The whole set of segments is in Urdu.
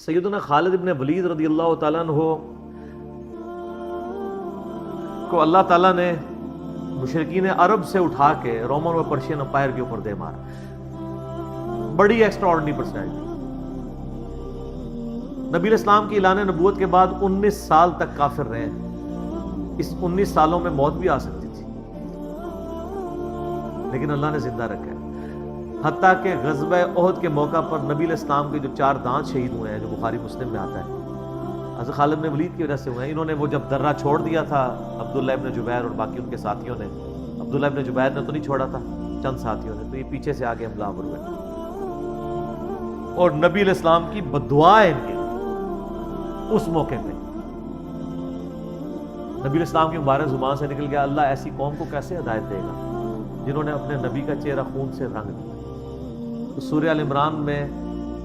سیدنا خالد ابن ولید رضی اللہ تعالیٰ عنہ کو اللہ تعالیٰ نے مشرکین عرب سے اٹھا کے رومن و پرشین امپائر کے اوپر دے مارا. بڑی ایکسٹرا آرڈنری پرسنالٹی. نبی الاسلام کی اعلان نبوت کے بعد 19 سال تک کافر رہے ہیں. اس 19 سالوں میں موت بھی آ سکتی تھی لیکن اللہ نے زندہ رکھا ہے. حتیٰ کہ غزوہ احد کے موقع پر نبی علیہ السلام کے جو 4 دانت شہید ہوئے ہیں، جو بخاری مسلم میں آتا ہے، حضرت خالد بن ولید کی وجہ سے ہوئے ہیں. انہوں نے وہ جب درہ چھوڑ دیا تھا عبداللہ ابن جبیر اور باقی ان کے ساتھیوں نے، عبداللہ ابن جبیر نے تو نہیں چھوڑا تھا، چند ساتھیوں نے، تو یہ پیچھے سے آگے حملہ آور ہوئے اور نبی علیہ السلام کی بددعا ہے ان کے اس موقع پہ. نبی علیہ السلام کی مبارک زبان سے نکل گیا، اللہ ایسی قوم کو کیسے ہدایت دے گا جنہوں نے اپنے نبی کا چہرہ خون سے رنگ دیا. تو سورہ ال عمران میں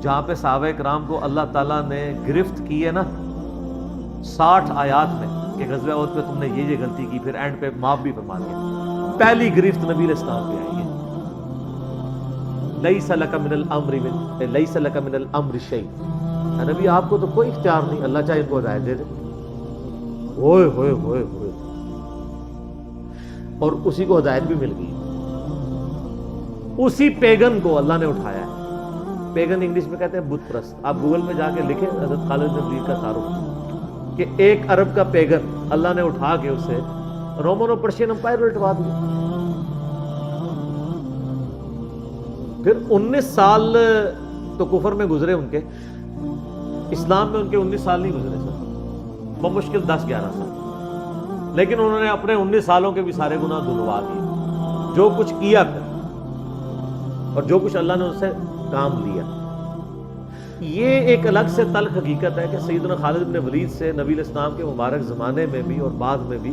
جہاں پہ صحابہ کرام کو اللہ تعالیٰ نے گرفت کی ہے نا 60 آیات میں کہ غزوہ احد پہ تم نے یہ غلطی کی، پھر اینڈ پہ معاف بھی فرما دیا. پہلی گرفت نبی علیہ السلام پہ آئی ہے. لیس لک من الامر شیء. نبی آپ کو تو کوئی اختیار نہیں، اللہ چاہے ان کو ہدایت دے دے. ہوئے ہوئے ہوئے ہوئے. اور اسی کو ہدایت بھی مل گئی. اسی پیگن کو اللہ نے اٹھایا ہے. پیگن انگلش میں کہتے ہیں بت پرست. آپ گوگل میں جا کے لکھیں حضرت خالد بن ولید کا تعارف کہ ایک عرب کا پیگن اللہ نے اٹھا کے اسے رومن اور پرشین امپائر الٹوا دیا. پھر 19 سال تو کفر میں گزرے ان کے، اسلام میں ان کے 19 سال نہیں گزرے سر، بمشکل 10-11 سال. لیکن انہوں نے اپنے 19 سالوں کے بھی سارے گناہ دھلوا دیے، جو کچھ کیا پھر اور جو کچھ اللہ نے ان سے کام لیا. یہ ایک الگ سے تلخ حقیقت ہے کہ سیدنا خالد بن ولید سے نبی علیہ السلام کے مبارک زمانے میں بھی اور بعد میں بھی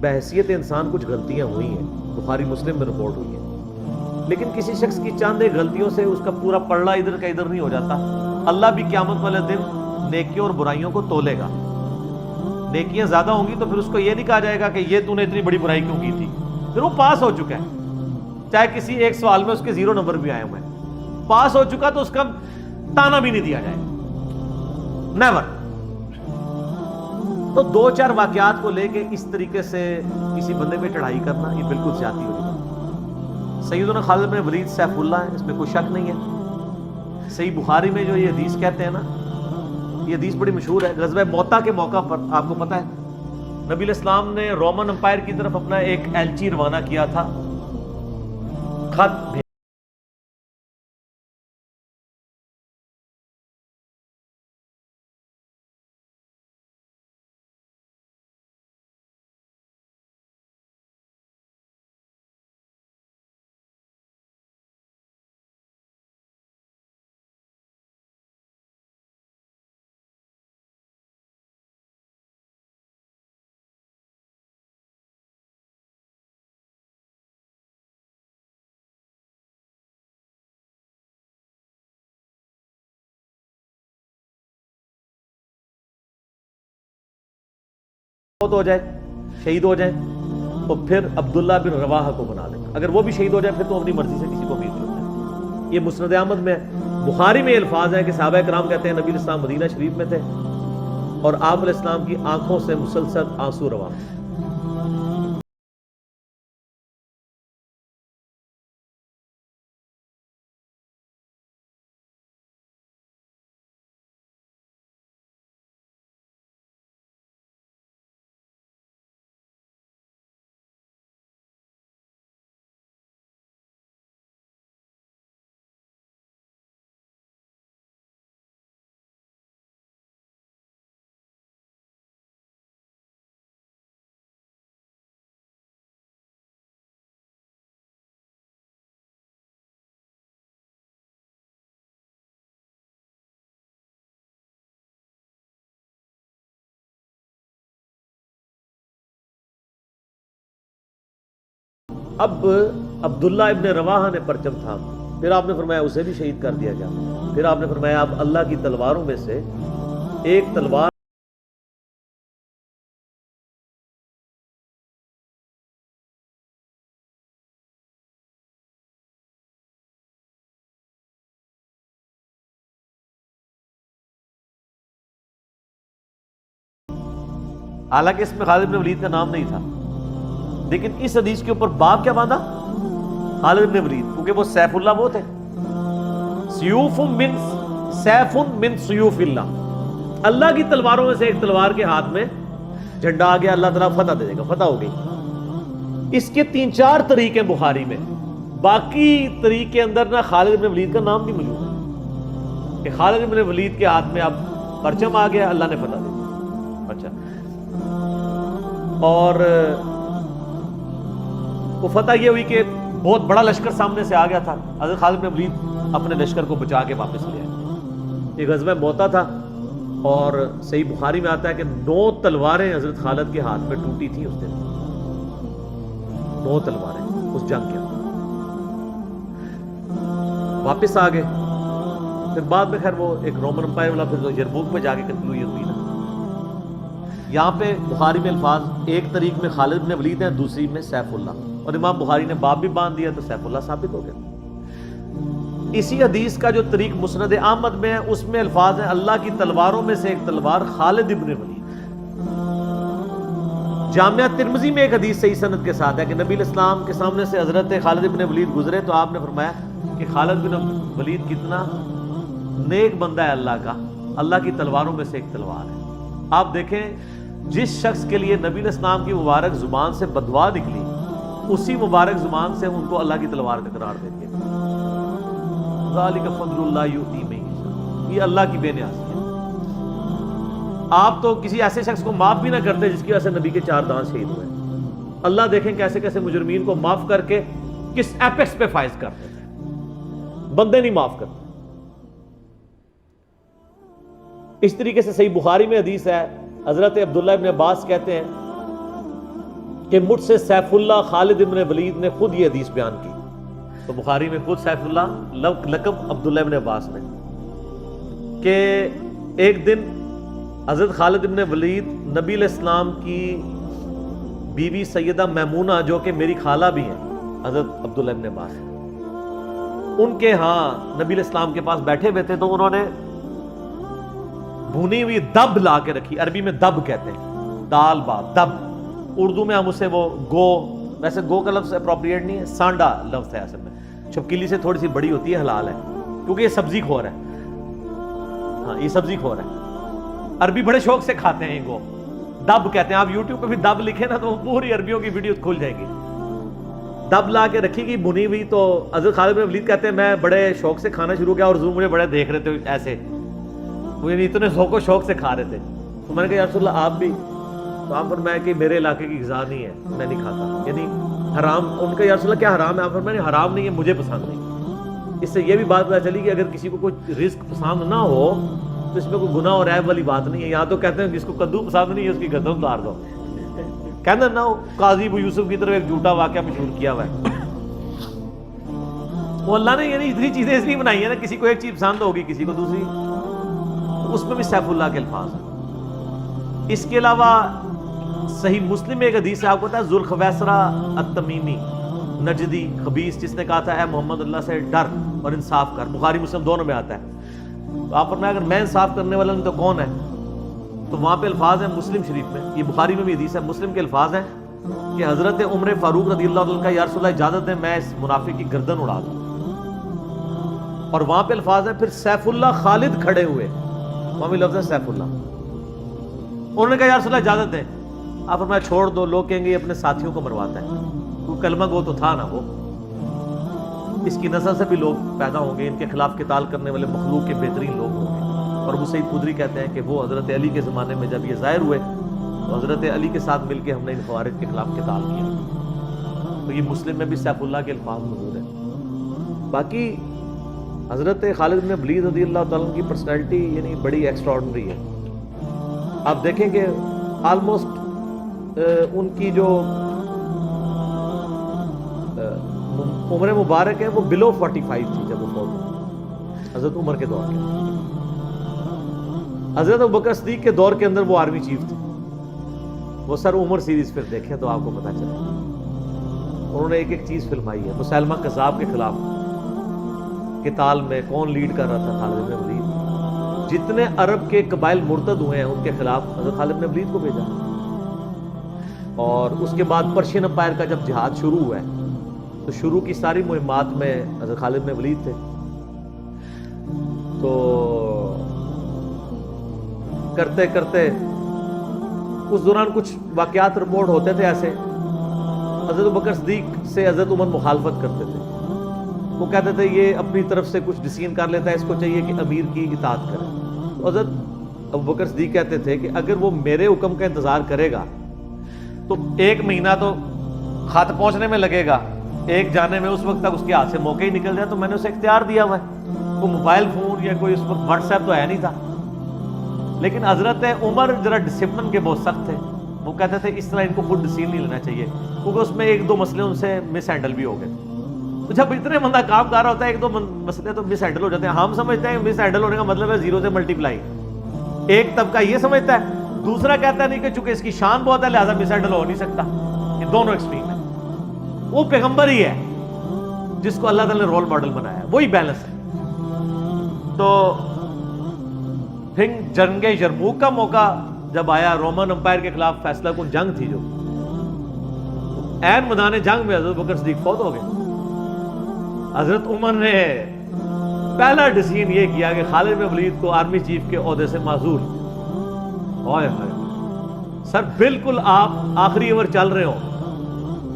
بحیثیت انسان کچھ غلطیاں ہوئی ہیں، بخاری مسلم میں رپورٹ ہوئی ہیں. لیکن کسی شخص کی چند ایک غلطیوں سے اس کا پورا پلڑا ادھر کا ادھر نہیں ہو جاتا. اللہ بھی قیامت والے دن نیکیوں اور برائیوں کو تولے گا. نیکیاں زیادہ ہوں گی تو پھر اس کو یہ نہیں کہا جائے گا کہ یہ تو نے اتنی بڑی برائی کیوں کی تھی، پھر وہ پاس ہو چکا ہے. چاہے کسی ایک سوال میں اس کے 0 نمبر بھی آئے ہوئے ہیں، پاس ہو چکا تو اس کا تانا بھی نہیں دیا جائے، نیور. تو 2-4 واقعات کو لے کے اس طریقے سے کسی بندے پہ چڑھائی کرنا یہ بالکل زیادتی ہو جاتی. سیدنا خالد بن ولید سیف اللہ ہے، اس میں کوئی شک نہیں ہے. صحیح بخاری میں جو یہ حدیث کہتے ہیں نا، یہ حدیث بڑی مشہور ہے. غزوہ موتا کے موقع پر آپ کو پتہ ہے نبی علیہ السلام نے رومن امپائر کی طرف اپنا ایک ایلچی روانہ کیا تھا، خط ہو جائے، شہید ہو جائے، اور پھر عبداللہ بن رواحہ کو بنا دیں. اگر وہ بھی شہید ہو جائے پھر تو اپنی مرضی سے کسی کو بھی ضرورت ہے. یہ مسند احمد میں ہے. بخاری میں الفاظ ہیں کہ صحابہ کرام کہتے ہیں نبی علیہ السلام مدینہ شریف میں تھے اور آپ علیہ السلام کی آنکھوں سے مسلسل آنسو رواں. اب عبداللہ ابن رواحہ نے پرچم تھام، پھر آپ نے فرمایا اسے بھی شہید کر دیا گیا. پھر آپ نے فرمایا اب اللہ کی تلواروں میں سے ایک تلوار حالانکہ اس میں خالد بن ولید کا نام نہیں تھا، لیکن اس حدیث کے اوپر باب کیا باندھا؟ خالد بن ولید، کیونکہ وہ سیف اللہ وہ تھے، سیوف من سیوف اللہ، اللہ کی تلواروں میں سے ایک تلوار کے ہاتھ میں جھنڈا آ گیا، اللہ تعالیٰ فتح دے دے گا، فتح ہو گئی۔ اس کے 3-4 طریقے بخاری میں، باقی طریق کے اندر نہ خالد بن ولید کا نام بھی موجود ہے کہ خالد بن ولید کے ہاتھ میں اب پرچم آ گیا، اللہ نے فتح دے دیا۔ اچھا، اور وہ فتح یہ ہوئی کہ بہت بڑا لشکر سامنے سے آ گیا تھا، حضرت خالد بن ولید اپنے لشکر کو بچا کے واپس لے آئے۔ یہ غزوہ موتا تھا، اور صحیح بخاری میں آتا ہے کہ 9 تلواریں حضرت خالد کے ہاتھ میں ٹوٹی تھیں اس دن، 9 تلواریں اس جنگ کے اندر۔ واپس آ گئے، پھر بعد میں خیر وہ ایک رومن امپائر والا پھر یرموک پہ جا کے کنکلوژن ہوئی نا۔ یہاں پہ بخاری میں الفاظ ایک طریق میں خالد بن ولید ہیں، دوسری میں سیف اللہ، اور امام بخاری نے باب بھی باندھ دیا تو سیف اللہ ثابت ہو گیا۔ اسی حدیث کا جو طریق مسند احمد میں ہے اس میں الفاظ ہیں اللہ کی تلواروں میں سے ایک تلوار خالد بن ولید۔ جامعہ ترمذی میں ایک حدیث صحیح سند کے ساتھ ہے کہ نبی الاسلام کے سامنے سے حضرت خالد بن ولید گزرے تو آپ نے فرمایا کہ خالد بن ولید کتنا نیک بندہ ہے اللہ کا، اللہ کی تلواروں میں سے ایک تلوار ہے۔ آپ دیکھیں جس شخص کے لیے نبی الاسلام کی مبارک زبان سے بددعا نکلی، اسی مبارک زبان سے ان کو اللہ کی تلوار کا قرار دے دیا۔ ذالک فضل اللہ یؤتی من یشاء، یہ اللہ کی بے نیازی ہے۔ آپ تو کسی ایسے شخص کو معاف بھی نہ کرتے جس کی وجہ سے نبی کے 4 دانت شہید ہوئے، اللہ دیکھیں کیسے کیسے مجرمین کو معاف کر کے کس ایپیکس پہ فائز کر دیتے ہیں، بندے نہیں معاف کرتے۔ اس طریقے سے صحیح بخاری میں حدیث ہے، حضرت عبداللہ ابن عباس کہتے ہیں کہ مجھ سے سیف اللہ خالد ابن ولید نے خود یہ حدیث بیان کی، تو بخاری میں خود سیف اللہ لقب عبداللہ ابن عباس میں، کہ ایک دن حضرت خالد ابن ولید نبی علیہ السلام کی بیوی سیدہ میمونہ جو کہ میری خالہ بھی ہیں حضرت عبداللہ ابن عباس، ان کے ہاں نبی علیہ السلام کے پاس بیٹھے ہوئے تھے، تو انہوں نے بھونی ہوئی دب لا کے رکھی، عربی میں دب کہتے ہیں، دال با دب، اردو میں ہم اسے وہ گو، ویسے گو کا لفظ اپروپریٹ نہیں ہے، سانڈا لفظ ہے اصل میں، چھپکلی سے تھوڑی سی بڑی ہوتی ہے، حلال ہے کیونکہ یہ سبزی کھور ہے، ہاں یہ سبزی کھور ہے، عربی بڑے شوق سے کھاتے ہیں گو، دب کہتے ہیں۔ آپ یوٹیوب پہ بھی دب لکھیں نا تو پوری عربیوں کی ویڈیو کھل جائے گی۔ دب لا کے رکھی گئی بھنی ہوئی، تو حضرت خالد بن ولید کہتے ہیں میں بڑے شوق سے کھانا شروع کیا، اور حضور مجھے بڑے دیکھ رہے تھے ایسے، مجھے اتنے ذوق و شوق سے کھا رہے تھے، تو میں نے کہا یا رسول اللہ آپ بھی، تو آپ فرمایا کہ میرے علاقے کی غذا نہیں ہے، میں نہیں کھاتا، یعنی حرام۔ ان کا یا رسول اللہ کیا حرام ہے؟ آپ فرمایا حرام نہیں ہے، مجھے پسند نہیں۔ اس سے یہ بھی بات پتہ چلی کہ اگر کسی کو کوئی رزق پسند نہ ہو تو اس میں کوئی گناہ اور عیب والی بات نہیں ہے۔ یہاں تو کہتے ہیں جس کو کدو پسند نہیں ہے اس کی گردن اتار دو، کہنا نہ ہو۔ قاضی ابو یوسف کی طرف ایک جھوٹا واقعہ مشہور کیا ہوا ہے، وہ اللہ نے یعنی اتنی چیزیں اس لیے بنائی ہیں نا، کسی کو ایک چیز پسند ہوگی کسی کو دوسری، اس میں بھی سیف اللہ کے الفاظ ہیں۔ اس کے علاوہ صحیح مسلم میں ایک حدیث ہے، آپ کو پتا ہے ذوالخویسرہ التمیمی نجدی خبیث جس نے کہا تھا اے محمد اللہ سے ڈر اور انصاف کر، بخاری مسلم دونوں میں آتا ہے، تو آپ فرمایا اگر میں انصاف کرنے والا نہیں تو کون ہے؟ تو وہاں پہ الفاظ ہیں مسلم شریف میں، یہ بخاری میں بھی حدیث ہے، مسلم کے الفاظ ہیں کہ حضرت عمر فاروق رضی اللہ عنہ کا یا رسول اللہ اجازت ہے میں اس منافق کی گردن اڑا دوں، اور وہاں پہ الفاظ ہیں پھر سیف اللہ خالد کھڑے ہوئے، وہاں بھی لفظ ہے سیف اللہ، انہوں نے کہا یا رسول اللہ اجازت ہے، آپ فرمایا چھوڑ دو، لوگ کہیں گے یہ اپنے ساتھیوں کو مرواتا ہے، کوئی کلمہ گو تو تھا نا وہ، اس کی نسل سے بھی لوگ پیدا ہوں گے، ان کے خلاف قتال کرنے والے مخلوق کے بہترین لوگ ہوں گے۔ اور ابو سعید خدری کہتے ہیں کہ وہ حضرت علی کے زمانے میں جب یہ ظاہر ہوئے تو حضرت علی کے ساتھ مل کے ہم نے ان خوارج کے خلاف قتال کیا، تو یہ مسلم میں بھی سیف اللہ کے الفاظ موجود ہیں۔ باقی حضرت خالد بن ولید رضی اللہ تعالیٰ عنہ کی پرسنالٹی یعنی بڑی ایکسٹراڈنری ہے۔ آپ دیکھیں کہ آلموسٹ ان کی جو عمر مبارک ہے وہ بلو 45 تھی جب وہ فوت ہوئی، حضرت عمر کے دور کے، حضرت ابوبکر صدیق کے دور کے اندر وہ آرمی چیف تھے۔ وہ سر عمر سیریز پھر دیکھیں تو آپ کو پتہ چلے، انہوں نے ایک ایک چیز فلمائی ہے۔ مسیلمہ کذاب کے خلاف قتال میں کون لیڈ کر رہا تھا؟ خالد بن ولید۔ جتنے عرب کے قبائل مرتد ہوئے ہیں ان کے خلاف حضرت خالد بن ولید کو بھیجا، اور اس کے بعد پرشین امپائر کا جب جہاد شروع ہوا ہے تو شروع کی ساری مہمات میں حضرت خالد بن ولید تھے. تو کرتے کرتے اس دوران کچھ واقعات رپورٹ ہوتے تھے ایسے. حضرت ابوبکر صدیق سے حضرت عمر مخالفت کرتے تھے. وہ کہتے تھے یہ اپنی طرف سے کچھ ڈسیزن کر لیتا ہے, اس کو چاہیے کہ امیر کی اطاعت کرے. تو حضرت ابوبکر صدیق کہتے تھے کہ اگر وہ میرے حکم کا انتظار کرے گا تو 1 مہینہ تو خط پہنچنے میں لگے گا, ایک جانے میں اس وقت تک اس کے ہاتھ سے موقع ہی نکل جائے. تو میں نے اسے اختیار دیا ہوا ہے, کوئی موبائل فون یا کوئی اس وقت واٹس ایپ تو ہے نہیں تھا. لیکن حضرت عمر ذرا ڈسپلن کے بہت سخت تھے. وہ کہتے تھے اس طرح ان کو خود ڈیسیژن نہیں لینا چاہیے, کیونکہ اس میں 1-2 مسئلے ان سے مس ہینڈل بھی ہو گئے. تو جب اتنے بندہ کام کر رہا ہوتا ہے 1-2 مسئلے تو مس ہینڈل ہو جاتے ہیں. ہم سمجھتے ہیں مس ہینڈل ہونے کا مطلب ہے 0 سے ملٹیپلائی. ایک طبقہ یہ سمجھتا ہے, دوسرا کہتا نہیں کہ چونکہ اس کی شان بہت ہے لہذا مس ہینڈل ہو نہیں سکتا. یہ دونوں ایکسٹریم ہیں. وہ پیغمبر ہی ہے جس کو اللہ تعالی نے رول ماڈل بنایا ہے, وہی بیلنس ہے. تو پھر جنگ یرموک کا موقع جب آیا, رومن امپائر کے خلاف فیصلہ کن جنگ تھی, جو عین میدان جنگ میں حضرت بکر صدیق فوت ہو گئے. حضرت عمر نے پہلا ڈیسیژن یہ کیا کہ خالد بن ولید کو آرمی چیف کے عہدے سے معزول. ہائے ہائے سر, بالکل آپ آخری اوور چل رہے ہو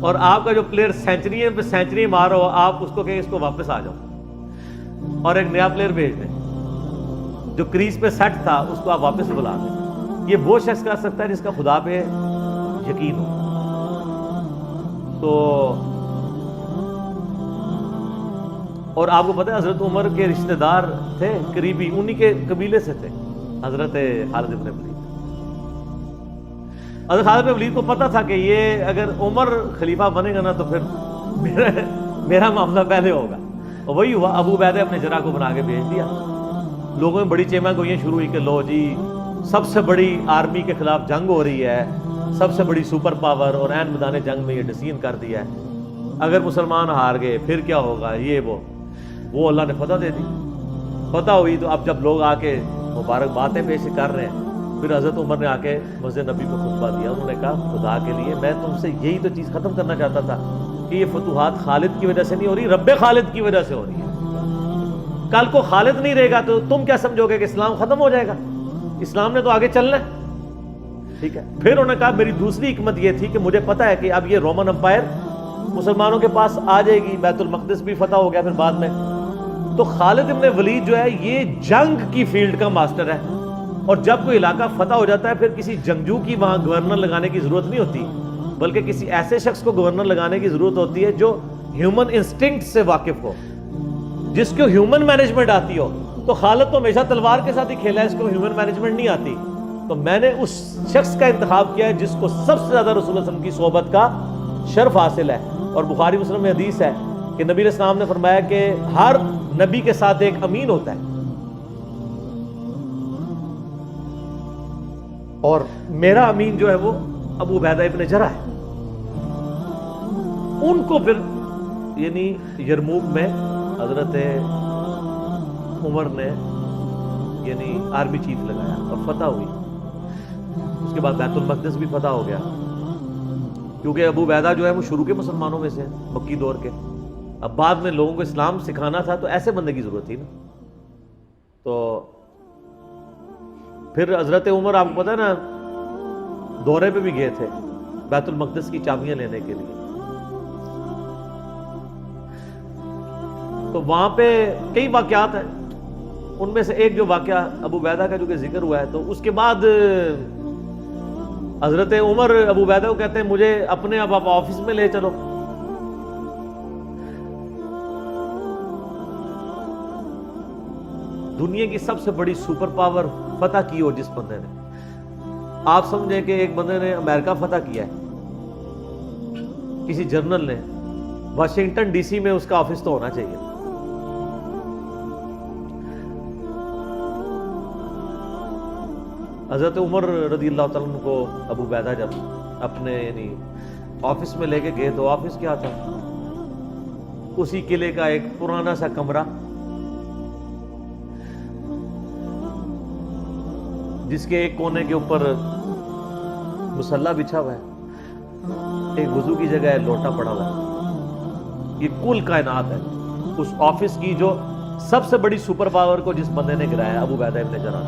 اور آپ کا جو پلیئر سینچری پہ سینچری مار رہا ہو, آپ اس کو کہیں اس کو واپس آ جاؤ اور ایک نیا پلیئر بھیج دیں. جو کریز پہ سیٹ تھا اس کو آپ واپس بلا دیں. یہ وہ شخص کر سکتا ہے جس کا خدا پہ یقین ہو. تو اور آپ کو پتہ ہے حضرت عمر کے رشتہ دار تھے قریبی, انہی کے قبیلے سے تھے حضرت خالد بن ولید. حضرت خالد بن ولید کو پتہ تھا کہ یہ اگر عمر خلیفہ بنے گا نا تو پھر میرا معاملہ پہلے ہوگا. اور وہی ہوا. ابو عبیدہ اپنے جرح کو بنا کے بھیج دیا. لوگوں میں بڑی چیمہ گوئیاں شروع ہوئی کہ لو جی سب سے بڑی آرمی کے خلاف جنگ ہو رہی ہے, سب سے بڑی سپر پاور, اور عین میدان جنگ میں یہ ڈیسیژن کر دیا ہے, اگر مسلمان ہار گئے پھر کیا ہوگا, یہ وہ اللہ نے فتح دے دی. فتح ہوئی تو اب جب لوگ آ کے مبارک باتیں پیش کر رہے ہیں, پھر حضرت عمر نے آ کے مسجد نبی کو خطبہ دیا. انہوں نے کہا خدا کے لیے میں تم سے یہی تو چیز ختم کرنا چاہتا تھا کہ یہ فتوحات خالد کی وجہ سے نہیں ہو رہی, رب خالد کی وجہ سے ہو رہی ہے. کل کو خالد نہیں رہے گا تو تم کیا سمجھو گے کہ اسلام ختم ہو جائے گا؟ اسلام نے تو آگے چلنا ہے. ٹھیک ہے. پھر انہوں نے کہا میری دوسری حکمت یہ تھی کہ مجھے پتا ہے کہ اب یہ رومن امپائر مسلمانوں کے پاس آ جائے گی, بیت المقدس بھی فتح ہو گیا پھر بعد میں. تو خالد بن ولید جو ہے یہ جنگ کی فیلڈ کا ماسٹر ہے, اور جب کوئی علاقہ فتح ہو جاتا ہے پھر کسی جنگجو کی وہاں گورنر لگانے کی ضرورت نہیں ہوتی, بلکہ کسی ایسے شخص کو گورنر لگانے کی ضرورت ہوتی ہے جو ہیومن انسٹنکٹ سے واقف ہو, جس کو ہیومن مینجمنٹ آتی ہو. تو خالد تو ہمیشہ تلوار کے ساتھ ہی کھیلا ہے, اس کو ہیومن مینجمنٹ نہیں آتی. تو میں نے اس شخص کا انتخاب کیا ہے جس کو سب سے زیادہ رسول اللہ صلی اللہ علیہ وسلم کی صحبت کا شرف حاصل ہے. اور بخاری مسلم میں حدیث ہے کہ نبی علیہ السلام نے فرمایا کہ ہر نبی کے ساتھ ایک امین ہوتا ہے, اور میرا امین جو ہے وہ ابو عبیدہ ابن جرح ہے. ان کو پھر یعنی یرموک میں حضرت عمر نے یعنی آرمی چیف لگایا اور فتح ہوئی. اس کے بعد بیت المقدس بھی فتح ہو گیا, کیونکہ ابو عبیدہ جو ہے وہ شروع کے مسلمانوں میں سے ہیں, مکی دور کے. اب بعد میں لوگوں کو اسلام سکھانا تھا تو ایسے بندے کی ضرورت تھی نا. تو پھر حضرت عمر آپ کو پتہ ہے نا دورے پہ بھی گئے تھے بیت المقدس کی چابیاں لینے کے لیے. تو وہاں پہ کئی واقعات ہیں, ان میں سے ایک جو واقعہ ابو عبیدہ کا جو کہ ذکر ہوا ہے, تو اس کے بعد حضرت عمر ابو عبیدہ کو کہتے ہیں مجھے اپنے اب آپ آفس میں لے چلو. دنیا کی سب سے بڑی سپر پاور فتح کی ہو جس بندے نے, آپ سمجھیں کہ ایک بندے نے امریکہ فتح کیا ہے, کسی جنرل نے, واشنگٹن ڈی سی میں اس کا آفس تو ہونا چاہیے. حضرت عمر رضی اللہ تعالیٰ عنہ کو ابو عبیدہ جب اپنے یعنی آفس میں لے کے گئے تو آفس کیا تھا, اسی قلعے کا ایک پرانا سا کمرہ جس کے ایک کونے کے اوپر مسلح بچھا ہوا ہے, ایک وضو کی جگہ ہے لوٹا پڑا ہوا ہے. یہ کل کائنات ہے. اس آفس کی جو سب سے بڑی سپر پاور کو جس بندے نے گرایا ابو عبیدہ ابن جراح.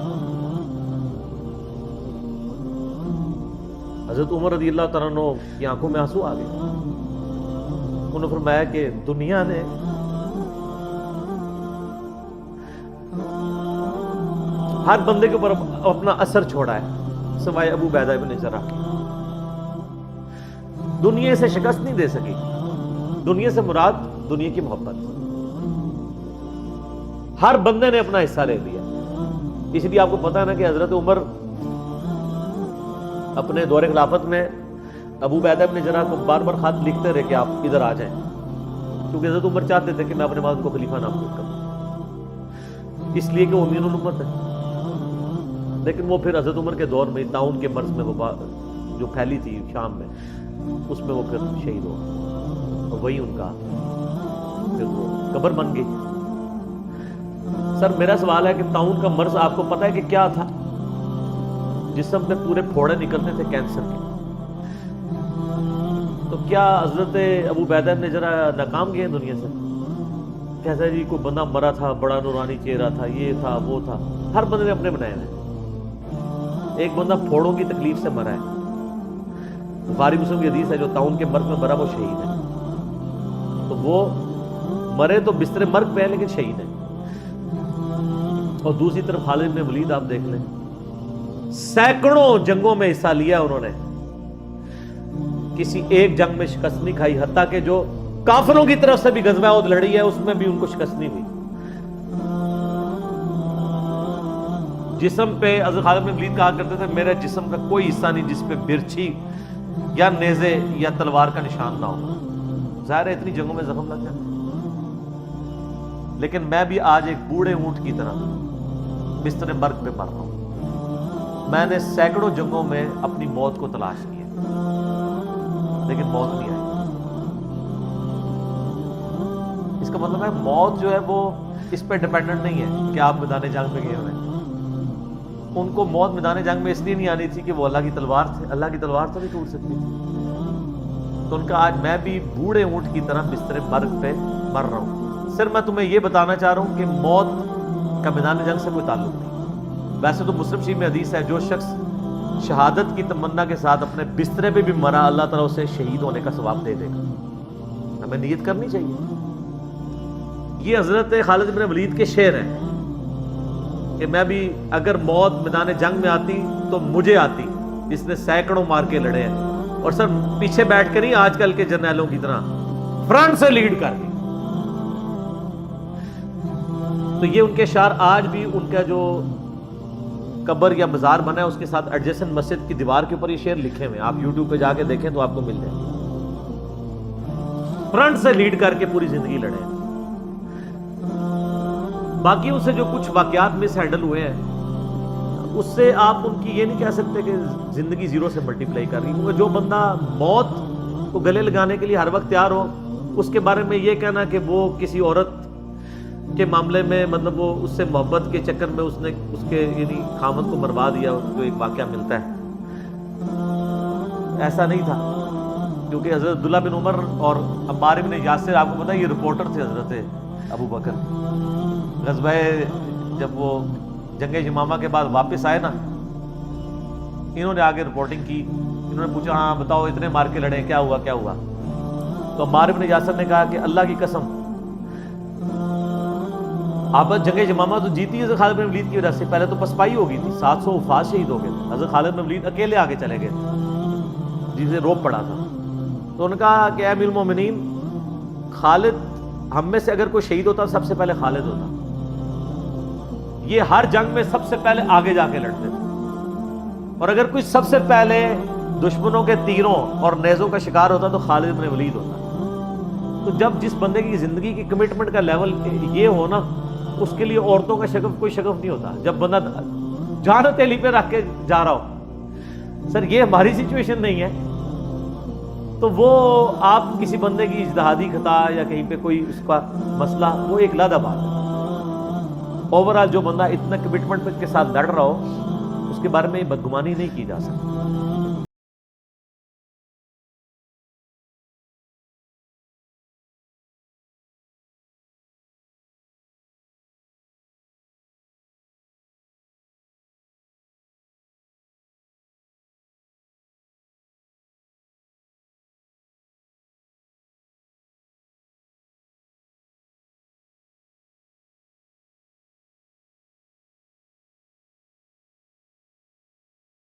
حضرت عمر رضی اللہ تعالیٰ عنہ کی آنکھوں میں آنسو آ گئے. انہوں نے فرمایا کہ دنیا نے ہر بندے کے اوپر اپنا اثر چھوڑا ہے سوائے ابو عبیدہ ابن جراح کی. دنیا سے شکست نہیں دے سکی. دنیا سے مراد دنیا کی محبت. ہر بندے نے اپنا حصہ لے لیا. اس لیے آپ کو پتا ہے نا کہ حضرت عمر اپنے دور خلافت میں ابو عبیدہ ابن جراح کو بار بار خط لکھتے رہے کہ آپ ادھر آ جائیں, کیونکہ حضرت عمر چاہتے تھے کہ میں اپنے بعد کو خلیفہ نامزد کروں, اس لیے کہ وہ امیر الامت ہے. لیکن وہ پھر حضرت عمر کے دور میں طاعون کے مرض میں وبا جو پھیلی تھی شام میں, اس میں وہ پھر شہید ہو اور وہی ان کا پھر وہ قبر بن گئی. سر میرا سوال ہے کہ طاعون کا مرض آپ کو پتہ ہے کہ کیا تھا؟ جسم میں پورے پھوڑے نکلتے تھے کینسر کے. تو کیا حضرت ابو عبیدہ ابن جراح ناکام گئے دنیا سے؟ کیسا جی کوئی بندہ مرا تھا, بڑا نورانی چہرہ تھا, یہ تھا وہ تھا. ہر بندے نے اپنے بنائے ہیں. ایک بندہ پھوڑوں کی تکلیف سے مرا ہے. بخاری مسلم کی حدیث ہے جو طاعون کے مرض میں مرا وہ شہید ہے. تو وہ مرے تو بستر مرگ پہ ہے لیکن شہید ہے. اور دوسری طرف خالد بن ولید آپ دیکھ لیں, سینکڑوں جنگوں میں حصہ لیا انہوں نے, کسی ایک جنگ میں شکست نہیں کھائی. حتیٰ کہ جو کافروں کی طرف سے بھی غزوہ احد لڑی ہے اس میں بھی ان کو شکست نہیں ہوئی. جسم پہ حضرت خالد بن ولید کہا کرتے تھے میرے جسم کا کوئی حصہ نہیں جس پہ برچھی یا نیزے یا تلوار کا نشان نہ ہو. ظاہر ہے اتنی جنگوں میں زخم لگ جاتے, لیکن میں بھی آج ایک بوڑھے اونٹ کی طرح بستر مرگ پہ مر رہا ہوں. میں نے سینکڑوں جنگوں میں اپنی موت کو تلاش کیا لیکن موت نہیں آئی. اس کا مطلب ہے موت جو ہے وہ اس پہ ڈیپینڈنٹ نہیں ہے کہ آپ میدان جنگ میں گئے ہوئے. ان کو موت میدان جنگ میں اس لیے نہیں آنی تھی کہ وہ اللہ کی تلوار تھے. اللہ کی تلوار تو نہیں ٹوٹ سکتی تھی. تو ان کا آج میں بھی بوڑھے اونٹ کی طرح بستر مرگ پہ مر رہا ہوں. صرف میں تمہیں یہ بتانا چاہ رہا ہوں کہ موت کا میدان جنگ سے کوئی تعلق نہیں. ویسے تو مسلم شریف میں حدیث ہے جو شخص شہادت کی تمنا کے ساتھ اپنے بسترے پہ بھی مرا اللہ تعالیٰ اسے شہید ہونے کا ثواب دے دے گا. ہمیں نیت کرنی چاہیے. یہ حضرت خالد بن ولید کے شعر ہیں کہ میں بھی اگر موت میدان جنگ میں آتی تو مجھے آتی جس نے سینکڑوں مار کے لڑے ہیں, اور سر پیچھے بیٹھ کے نہیں آج کل کے جرنیلوں کی طرح فرنٹ سے لیڈ کر کے. تو یہ ان کے اشعار آج بھی ان کا جو قبر یا مزار بنا ہے اس کے ساتھ ایڈجسنٹ مسجد کی دیوار کے اوپر یہ شعر لکھے ہوئے ہیں. آپ یوٹیوب پہ جا کے دیکھیں تو آپ کو مل جائے. فرنٹ سے لیڈ کر کے پوری زندگی لڑے. باقی ان سے جو کچھ واقعات مس ہینڈل ہوئے ہیں اس سے آپ ان کی یہ نہیں کہہ سکتے کہ زندگی زیرو سے ملٹیپلائی کر رہی. کیونکہ جو بندہ موت کو گلے لگانے کے لیے ہر وقت تیار ہو, اس کے بارے میں یہ کہنا کہ وہ کسی عورت کے معاملے میں مطلب وہ اس سے محبت کے چکر میں اس نے اس کے یعنی خامد کو مروا دیا, جو ایک واقعہ ملتا ہے, ایسا نہیں تھا. کیونکہ حضرت عبداللہ بن عمر اور عمار بن یاسر آپ کو پتا ہے یہ رپورٹر تھے حضرت ابو بکر. غزوہ جب وہ جنگ یمامہ کے بعد واپس آئے نا, انہوں نے آگے رپورٹنگ کی. انہوں نے پوچھا ہاں بتاؤ اتنے مار کے لڑے کیا ہوا کیا ہوا. تو عمار بن یاسر نے کہا کہ اللہ کی قسم آپ جنگ یمامہ تو جیتی حضرت خالد بن ولید کی وجہ سے. پہلے تو پسپائی ہو گئی تھی, 700 وفات شہید ہو گئے. حضرت خالد بن ولید اکیلے آگے چلے گئے جسے روپ پڑا تھا. تو انہوں نے کہا کہ اے امیر المومنین, خالد ہم میں سے اگر کوئی شہید ہوتا سب سے پہلے خالد ہوتا. یہ ہر جنگ میں سب سے پہلے آگے جا کے لڑتے تھے, اور اگر کوئی سب سے پہلے دشمنوں کے تیروں اور نیزوں کا شکار ہوتا تو خالد بن ولید ہوتا. تو جب جس بندے کی زندگی کی کمٹمنٹ کا لیول یہ ہو نا, اس کے لیے عورتوں کا شگف کوئی شگف نہیں ہوتا. جب بندہ جان ہتھیلی پہ رکھ کے جا رہا ہو, سر یہ ہماری سچویشن نہیں ہے. تو وہ آپ کسی بندے کی اجتہادی خطا یا کہیں پہ کوئی اس کا مسئلہ وہ ایک علیحدہ بات ہے. اوورآل جو بندہ اتنا کمٹمنٹ کے ساتھ لڑ رہا ہو اس کے بارے میں بدگمانی نہیں کی جا سکتی.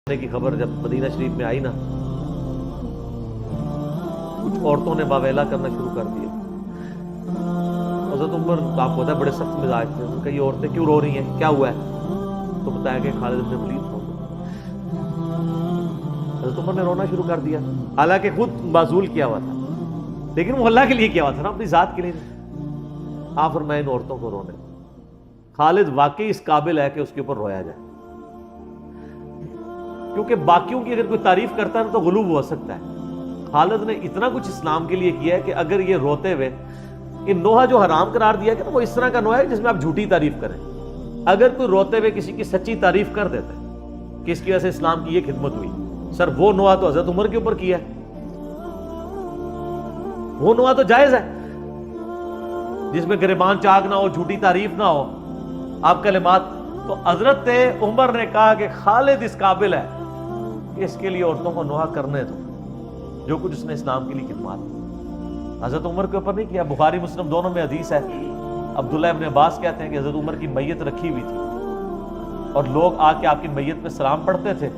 کی خبر جب مدینہ شریف میں آئی نا، کچھ عورتوں نے واویلا کرنا شروع کر دیا. حضرت عمر آپ کو پتا ہے بڑے سخت مزاج تھے. ان کا یہ عورتیں کیوں رو رہی ہیں، کیا ہوا ہے؟ تو بتایا کہ خالد بن ولید فوت. حضرت عمر نے رونا شروع کر دیا، حالانکہ خود معزول کیا ہوا تھا، لیکن وہ اللہ کے لیے کیا ہوا تھا نا، اپنی ذات کے لیے نہیں. آپ فرمائیں ان عورتوں کو رونے. خالد واقعی اس قابل ہے کہ اس کے اوپر رویا جائے، کیونکہ باقیوں کی اگر کوئی تعریف کرتا ہے تو غلوب ہو سکتا ہے. خالد نے اتنا کچھ اسلام کے لیے کیا ہے کہ اگر یہ روتے ہوئے ان نوحہ جو حرام قرار دیا کہ وہ اس طرح کا نوحہ ہے جس میں آپ جھوٹی تعریف کریں. اگر کوئی روتے ہوئے کسی کی سچی تعریف کر دیتا ہے کہ اس کی وجہ سے اسلام کی یہ خدمت ہوئی، سر وہ نوحہ تو حضرت عمر کے اوپر کیا ہے، وہ نوحہ تو جائز ہے جس میں گریبان چاک نہ ہو، جھوٹی تعریف نہ ہو، آپ کلمات. تو حضرت عمر نے کہا کہ خالد اس قابل ہے کہ اس کے لیے عورتوں کو نوحہ کرنے دو جو کچھ اس نے اسلام کے لیے خدمات. حضرت عمر کے اوپر نہیں کیا. بخاری مسلم دونوں میں حدیث ہے، عبداللہ ابن عباس کہتے ہیں کہ حضرت عمر کی میت رکھی ہوئی تھی اور لوگ آ کے آپ کی میت پہ سلام پڑھتے تھے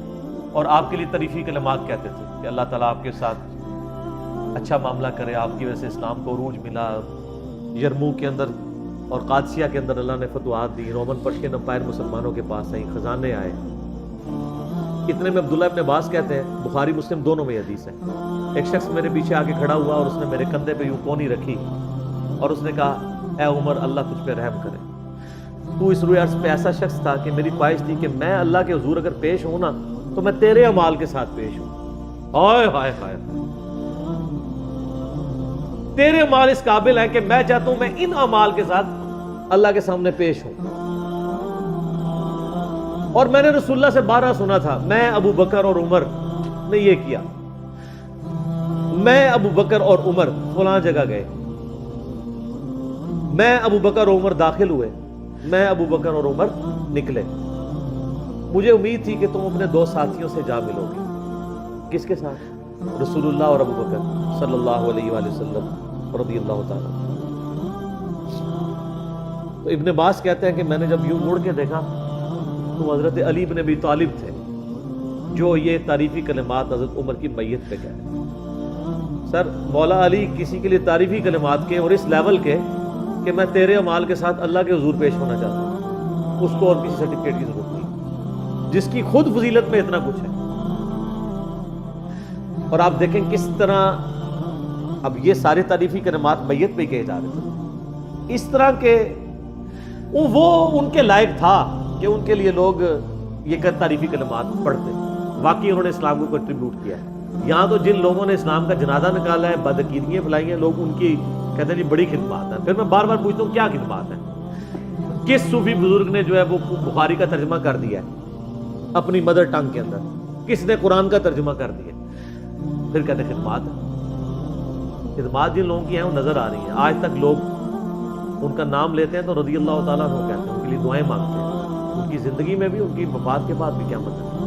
اور آپ کے لیے تعریفی کلمات کہتے تھے کہ اللہ تعالیٰ آپ کے ساتھ اچھا معاملہ کرے، آپ کی وجہ سے اسلام کو عروج ملا، یرموک کے اندر اور قادسیہ کے اندر اللہ نے فتوحات دی، رومن پرشین امپائر مسلمانوں کے پاس آئی، خزانے آئے. اتنے میں عبداللہ ابن عباس کہتے ہیں، بخاری مسلم دونوں میں حدیث ہے، ایک شخص میرے پیچھے آ کے کھڑا ہوا اور اس نے میرے کندھے پہ یوں کونی رکھی اور اس نے کہا اے عمر اللہ تجھ پہ رحم کرے، تو اس روئے عرض پہ ایسا شخص تھا کہ میری خواہش تھی کہ میں اللہ کے حضور اگر پیش ہوں نا تو میں تیرے اعمال کے ساتھ پیش ہوں. ہائے ہائے ہائے، تیرے اعمال اس قابل ہیں کہ میں چاہتا ہوں میں ان اعمال کے ساتھ اللہ کے سامنے پیش ہوں. اور میں نے رسول اللہ سے بارہ سنا تھا، میں ابو بکر اور عمر نے یہ کیا، میں ابو بکر اور عمر فلاں جگہ گئے، میں ابو بکر اور عمر داخل ہوئے، میں ابو بکر اور عمر نکلے. مجھے امید تھی کہ تم اپنے دو ساتھیوں سے جا ملو گے. کس کے ساتھ؟ رسول اللہ اور ابو بکر صلی اللہ علیہ وآلہ وسلم رضی اللہ تعالیٰ. تو ابن عباس کہتے ہیں کہ میں نے جب یوں مڑ کے دیکھا تو حضرت علی بن ابی طالب تھے جو یہ تعریفی کلمات حضرت عمر کی میت پہ کہہ رہے. سر مولا علی کسی کے لیے تعریفی کلمات کے اور اس لیول کے کہ میں تیرے اعمال کے ساتھ اللہ کے حضور پیش ہونا چاہتا ہوں، اس کو اور کسی سرٹیفکیٹ کی ضرورت نہیں، جس کی خود فضیلت میں اتنا کچھ ہے. اور آپ دیکھیں کس طرح اب یہ سارے تعریفی کلمات میت پہ کہے جا رہے تھے، اس طرح کے وہ ان کے لائق تھا کہ ان کے لیے لوگ یہ تعریفی کلمات پڑھتے. واقعی انہوں نے اسلام کو کنٹریبیوٹ کیا ہے. یہاں تو جن لوگوں نے اسلام کا جنازہ نکالا ہے، بدعقیدگیاں پھیلائی ہیں، لوگ ان کی کہتے ہیں جی بڑی خدمات ہیں. پھر میں بار بار پوچھتا ہوں کیا خدمات ہیں؟ کس صوفی بزرگ نے جو ہے وہ بخاری کا ترجمہ کر دیا ہے اپنی مدر ٹنگ کے اندر؟ کس نے قرآن کا ترجمہ کر دیا؟ پھر کہتے ہیں خدمات ہیں. خدمات جن لوگوں کی ہیں وہ نظر آ رہی ہیں. آج تک لوگ ان کا نام لیتے ہیں تو رضی اللہ تعالیٰ عنہ کہتے ہیں، ان کے لیے دعائیں مانگتے ہیں، ان کی زندگی میں بھی، ان کی وفات کے بعد بھی قیامت تک.